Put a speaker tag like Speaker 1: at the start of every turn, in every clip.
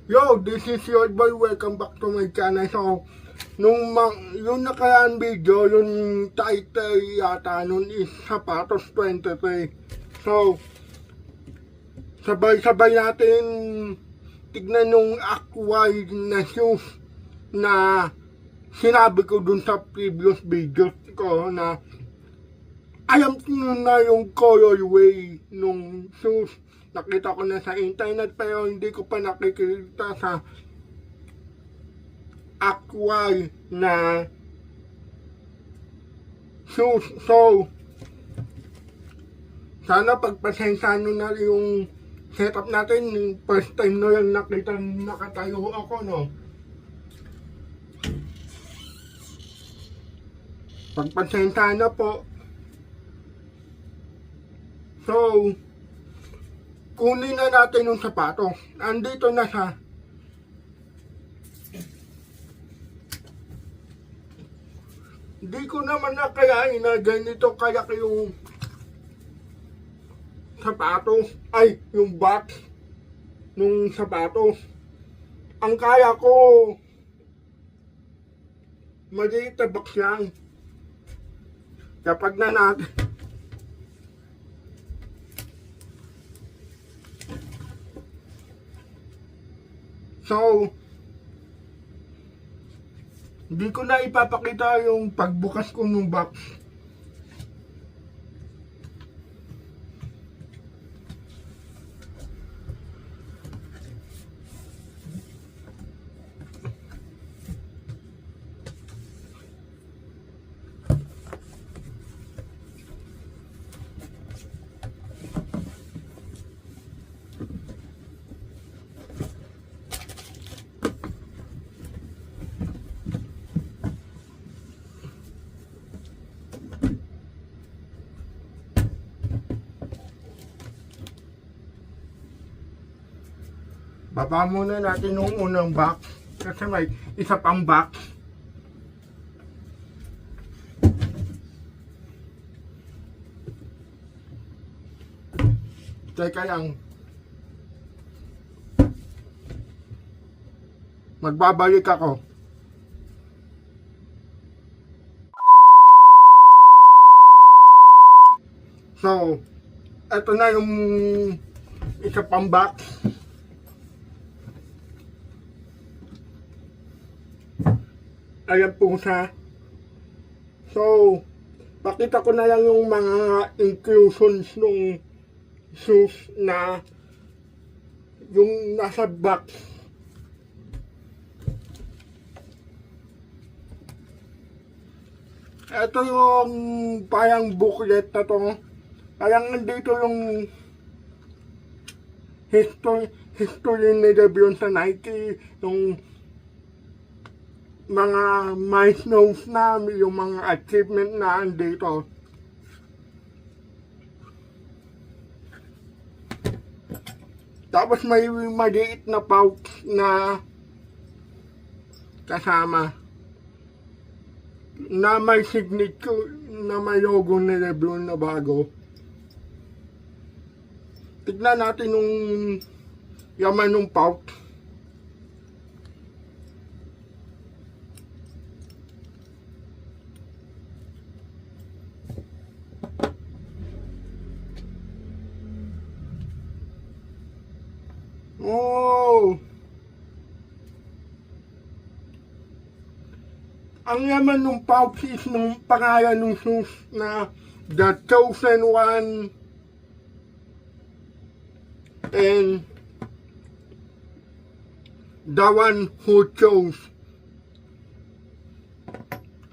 Speaker 1: Yo, this is your boy. Welcome back to my channel. So, yung nakaraan video, yung title yata nun is Sapatos 23. So, sabay-sabay natin tignan yung actual na shoes na sinabi ko dun sa previous videos ko na alam ko na yung colorway nung shoes. Nakita ko na sa internet pero hindi ko pa nakikita sa actual na shoes. So, sana pagpasensyahan nyo na yung setup natin. First time na lang nakatayo ako, no? Pagpasensyahan na po. So, kunin na natin yung sapatos. Andito na siya. Hindi ko naman nakayain na ganito kalaki yung sapatos. Ay, yung box nung sapatos. Ang kaya ko, maliit na box lang. Kapag na natin. So, hindi ko na ipapakita yung pagbukas ko ng box. Baba muna natin yung unang box kasi may isa pang box. Teka lang. Magbabalik ako. So, eto na yung isa pang box. Ayan po siya. So, pakita ko na lang yung mga inclusions ng shoes na yung nasa box. Ito yung parang booklet na to. Parang nandito yung history nila yun sa Nike, yung mga milestones na, yung mga achievement na andito. Tapos may maliit na pouch na kasama na may signature na may logo ni Lebron na bago. Tignan natin yung yaman ng pouch. Oh! Ang laman ng pouch is ng pangalan ng shoes na The Chosen One and The One Who Chose.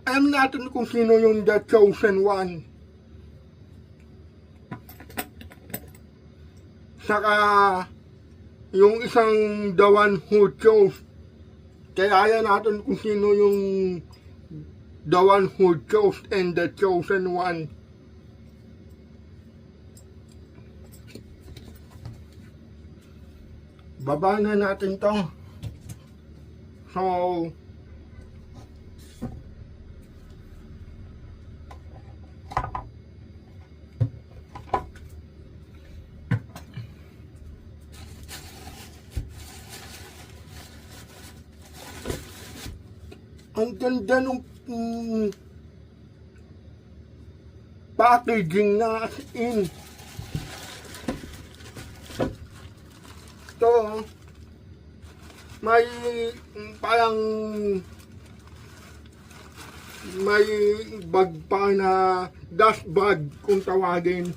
Speaker 1: Alam natin kung sino yung The Chosen One. Saka yung isang The One Who Chose. Kaya natin kung sino yung The One Who Chose and The Chosen One. Baba na natin to. So, Ang ganda nung packaging na as in. Ito, may parang may bag pa na dust bag kung tawagin.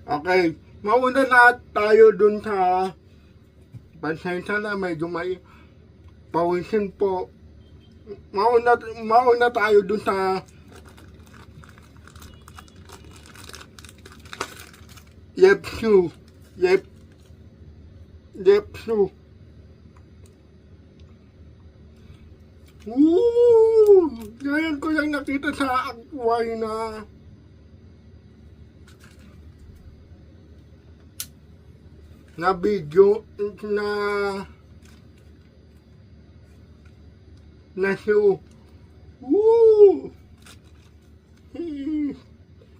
Speaker 1: Okay, mauna na tayo dun sa pasensya na medyo may pawisin po. Mauna tayo dun sa Yepsu. Yepsu. Ngayon ko lang nakita sa Aquay na video na show.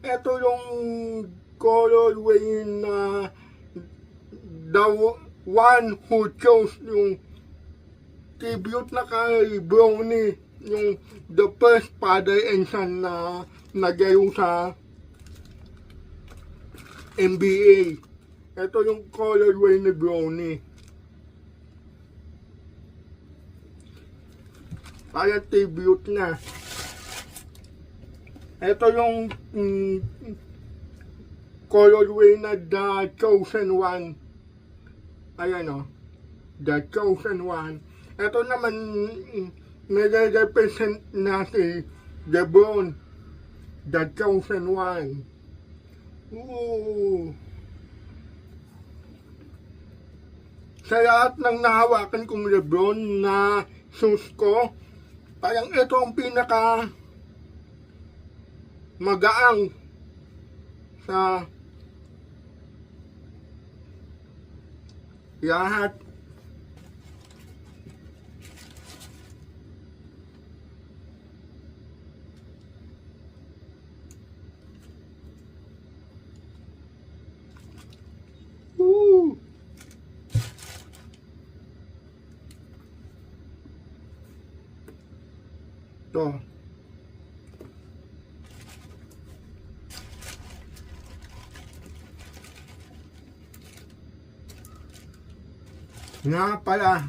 Speaker 1: Ito yung colorway na the one who chose yung tribute na kay Brownie, yung the first father and son na nagayo sa NBA. Ito yung colorway ni Brownie. Kaya tribute na. Ito yung colorway na The Chosen One. Ayan o. The Chosen One. Ito naman nire-represent na si LeBron. The Chosen One. Sa lahat ng nahawakan kong LeBron na shoes ko, parang ito ang pinaka magaang sa lahat. Ito. Nga pala,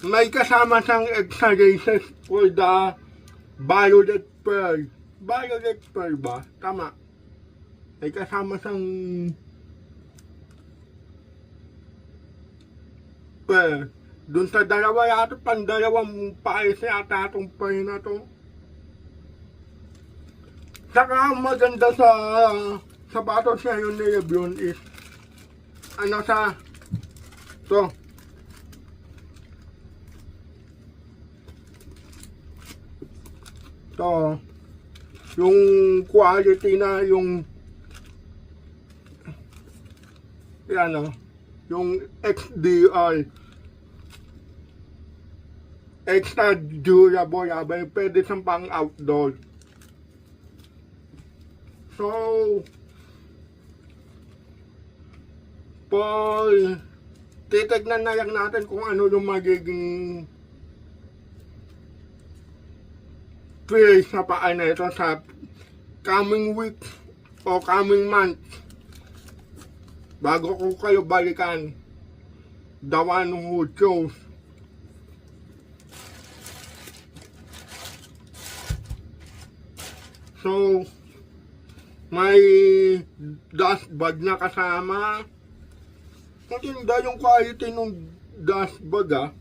Speaker 1: may kasama siyang extra races for the Violet Pearl. Violet Pearl ba? Tama. May kasama siyang pearl. Doon sa dalawa yata, dalawang paes yata itong pearl na to. Saka maganda sa sapatos ngayon ni LeBron is ano sa to yung quality na yung yan yung XDR extra durable, pwede siyang pang outdoor. So titignan na lang natin kung ano yung magiging price sa paa na ito sa coming week o coming month bago ko kayo balikan the one who chose. So may dust bag na kasama. Maganda yung quality ng dust bag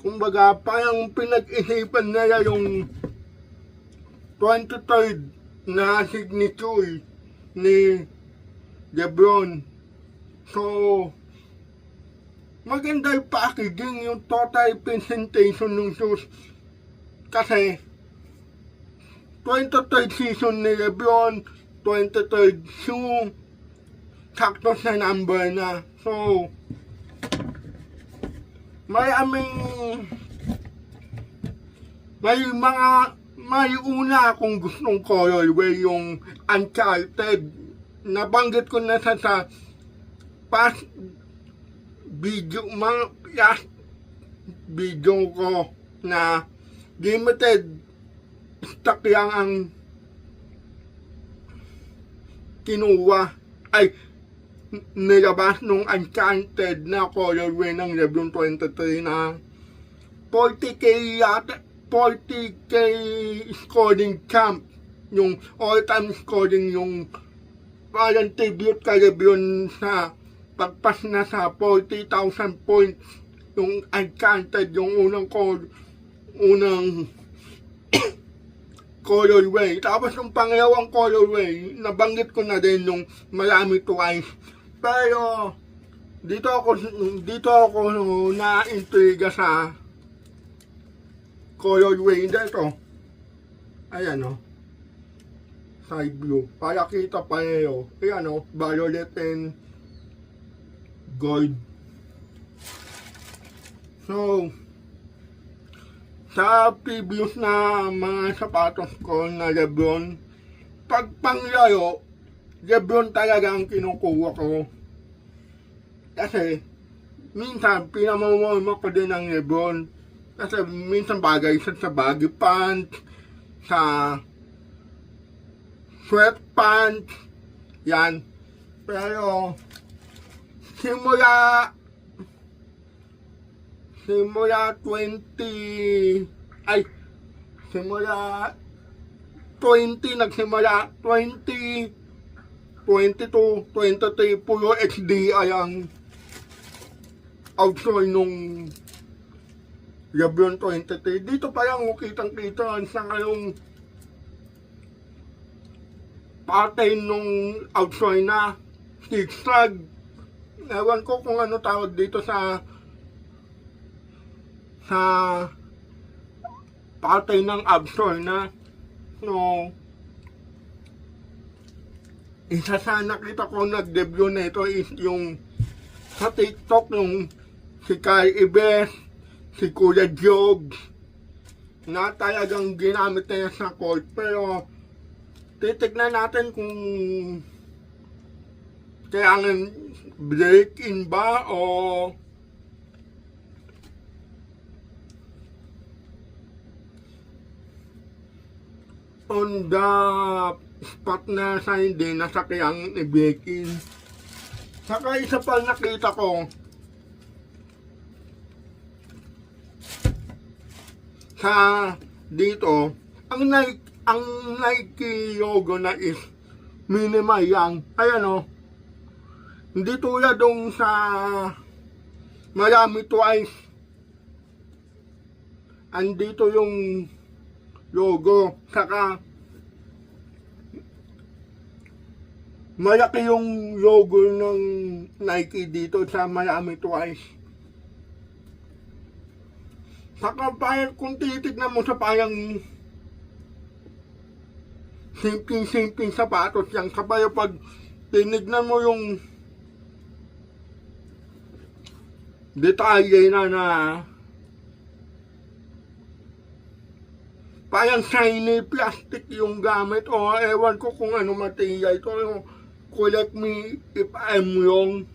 Speaker 1: Kumbaga, parang pinag-isipan nila yung 23rd na signature ni Lebron. So, maganda yung packaging, yung total presentation ng shoes. Kasi, 23rd season ni Lebron, 23rd shoe, sakto sa number na. So, may una akong gustong colorway, yung Uncharted. Nabanggit ko na sa past video, last video ko na limited stock lang ang kinuha ay nilabas nung Uncharted na colorway ng Lebron 23 na 40k yata, 40k scoring champ, yung all-time scoring, yung parang tribute kay Lebron sa pagpas na sa 40,000 points, yung Uncharted, yung unang colorway. Tapos yung pangalawang colorway, nabanggit ko na din yung Miami Twice. Pero dito ako na-intriga sa colorway dito. Ayan o. Side view. Para kita pa nyo. Ayan o. Violet and gold. So, sa previous na mga sapatos ko na Lebron, pag panglaro, Lebron talaga ang kinukuha ko. Kasi, minsan, pinamamama ko din ng Lebron. Kasi minsan bagay sa baggy pants, sa sweatpants, yan. Pero, simula 20, nagsimula 20, 22, 23, puro HDI ang outsole nung Lebron 23. Dito pa lang kitang-kita sa ngayong parte nung outsole na zigzag. Ewan ko kung ano tawag dito sa parte ng outsole na. No, isa sa nakita ko nag-debut na ito is yung sa TikTok, yung si Kai Ibes, si Kuya Jog, na talagang ginamit na yan sa court. Pero titignan natin kung kailangan break-in ba o on the spot na sa hindi nasakyan i-break-in. Saka isa pa nakita ko sa dito, ang Nike logo na is minimal lang. Ayan o. Hindi tulad dong sa Miami Twice. Andito yung logo. Saka malaki yung logo ng Nike dito sa Miami Twice. Saka parang kung titignan mo sa parang simpleng sapatos yan. Kapag pag tinignan mo yung detalye na parang shiny plastic yung gamit o ewan ko kung ano material ito. Correct me if I'm wrong.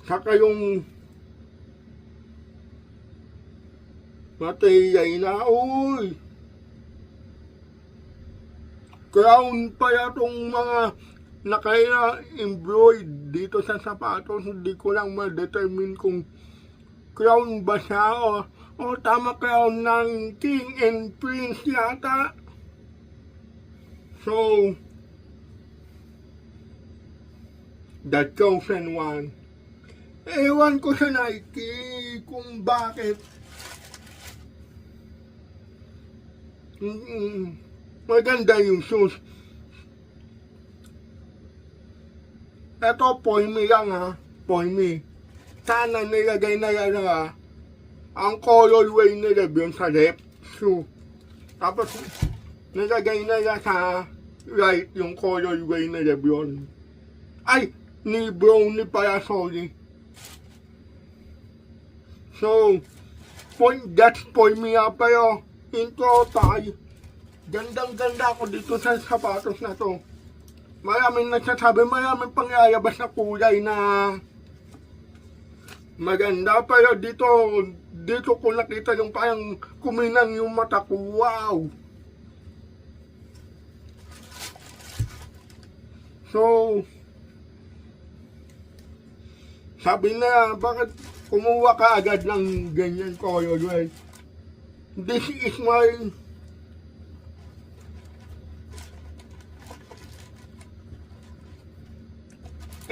Speaker 1: Saka yung material na, uy, crown pa itong mga naka-embroid dito sa sapatos. Hindi ko lang ma-determine kung crown ba siya o tama crown ng King and Prince yata. So, the chosen one. Ewan ko sa Nike kung bakit Maganda yung shoes. Eto, Poime lang ha. Poime. Sana nilagay na yan ang colorway nila yun sa left shoe. Tapos, nilagay na yan sa right yung colorway nila yun. Ay, ni Brownie pala, sorry. So, that's Poime nga pero in total, gandang-ganda ako dito sa sapatos na to. Maraming nagsasabi, maraming pangyayabas na kulay na maganda. Pero dito ko nakita yung parang kuminang yung mata ko. Wow! So, sabi na, bakit kumuha ka agad ng ganyan colorway? This is my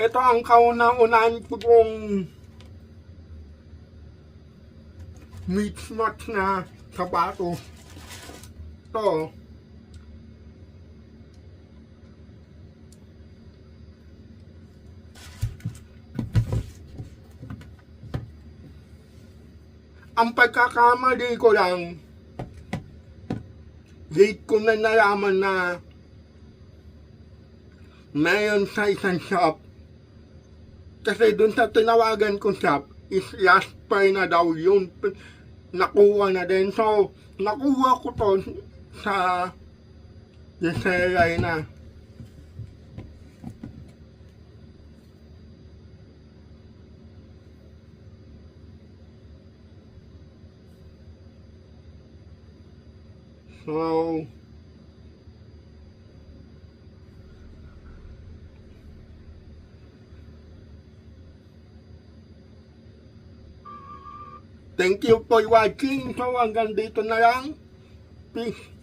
Speaker 1: ito ang kauna-unahan ko kong mismatch na sapatos. Ito. Ang pagkakamali ko lang, late ko na nalaman na mayroon sa isang shop. Kasi dun sa tinawagan kong shop, is last price na daw yun. Nakuha na din. So, nakuha ko to sa Yeseray na. So, thank you for watching. So, hanggang dito na lang. Peace.